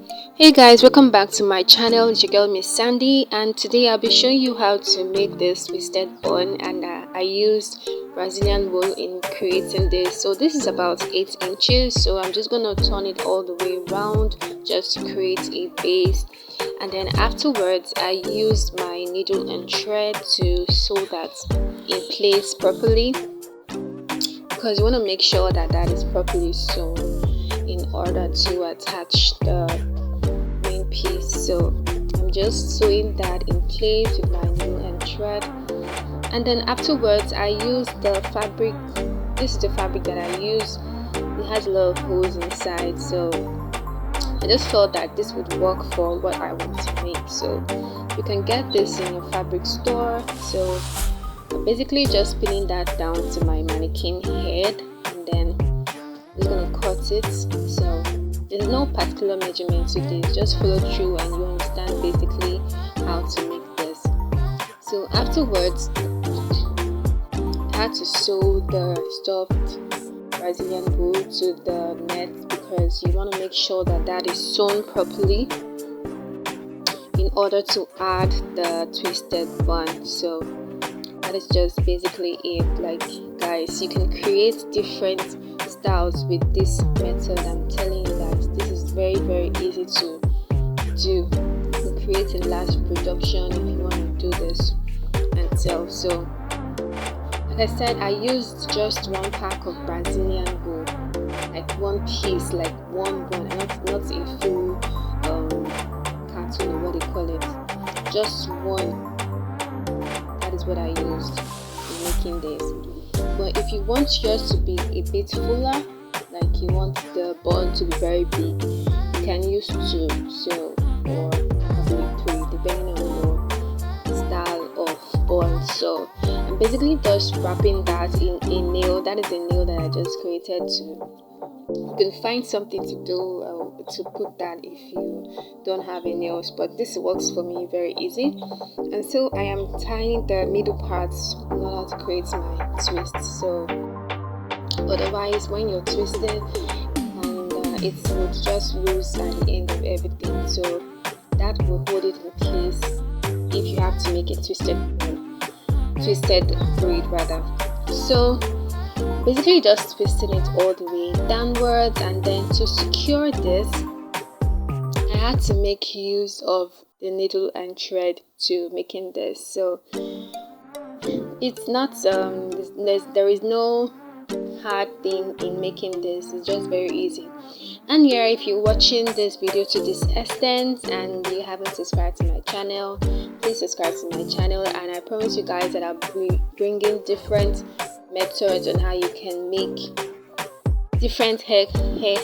Hey guys, welcome back to my channel. It's your girl Miss Sandy, and today I'll be showing you how to make this twisted bun. And I used Brazilian wool in creating this. So this is about 8 inches, so I'm just gonna turn it all the way around just to create a base. And then afterwards I used my needle and thread to sew that in place properly, because you want to make sure that that is properly sewn in order to attach the piece. So I'm just sewing that in place with my needle and thread, and then afterwards I use the fabric. This is the fabric that I use. It has a lot of holes inside, so I just felt that this would work for what I want to make. So you can get this in your fabric store. So I'm basically just pinning that down to my mannequin head, and then I'm just gonna cut it. So there's no particular measurement to this, just follow through and you understand basically how to make this. So afterwards I had to sew the stuffed Brazilian wool to the net, because you want to make sure that that is sewn properly in order to add the twisted bun. So that is just basically it. Like guys, you can create different styles with this method. I'm telling you guys, this is very easy to do. You can create a large production if you want to do this and sell. So like I said, I used just one pack of Brazilian wool, like one piece, like one, not a full carton or what they call it, just one. That is what I used in making this. But if you want yours to be a bit fuller, like you want the bun to be very big, you can use 2, so, or probably 3, depending on your style of bun. So I'm basically just wrapping that in a nail. That is a nail that I just created. You can find something to do to put that if you don't have a nails, but this works for me very easy. And so I am tying the middle parts in order to create my twist. So otherwise when you're twisting, and it would just lose at the end of everything, so that will hold it in place if you have to make a twisted braid rather. So basically just twisting it all the way downwards, and then to secure this I had to make use of the needle and thread to making this. So it's not there is no hard thing in making this. It's just very easy. And here, if you're watching this video to this extent and you haven't subscribed to my channel, please subscribe to my channel, and I promise you guys that I'll be bringing different methods on how you can make different hair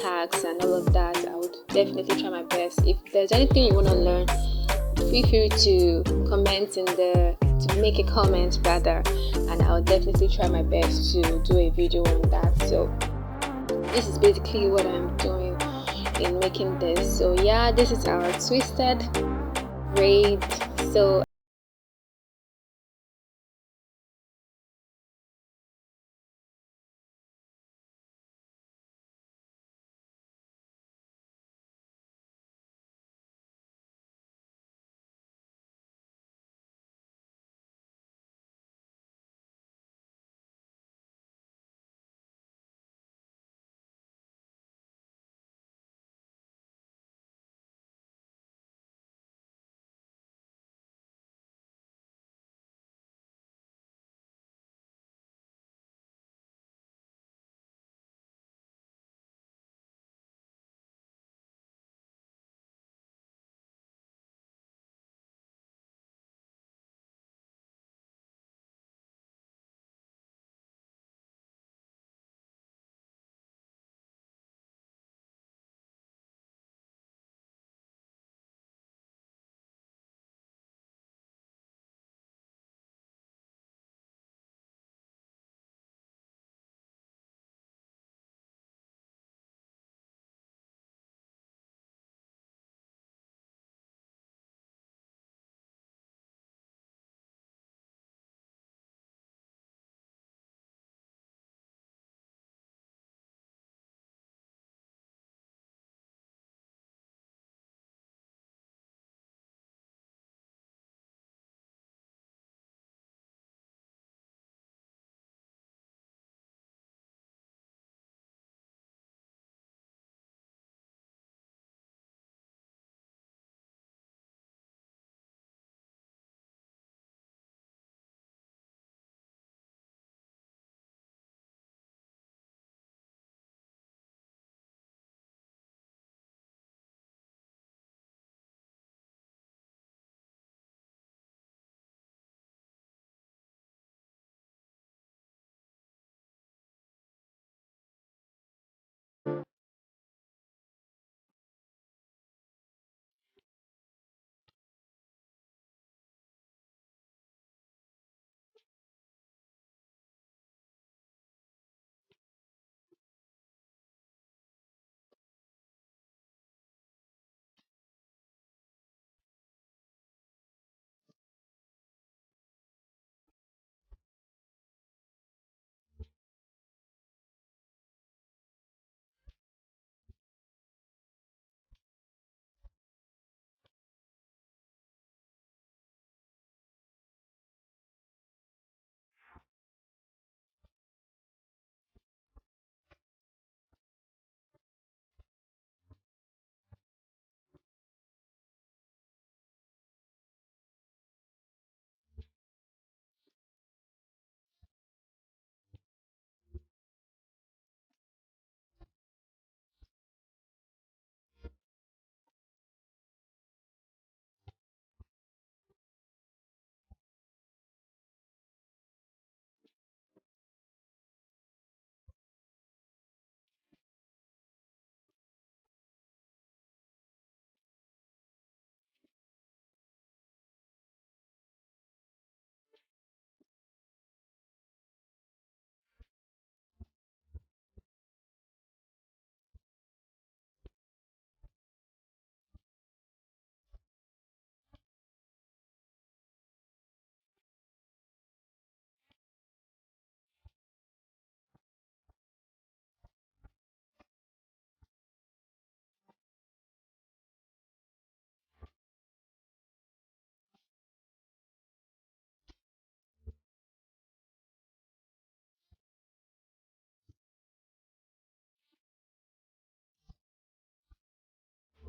hacks and all of that. I would definitely try my best. If there's anything you want to learn, feel free to make a comment rather, and I'll definitely try my best to do a video on that. So this is basically what I'm doing in making this. So yeah, this is our twisted braid. So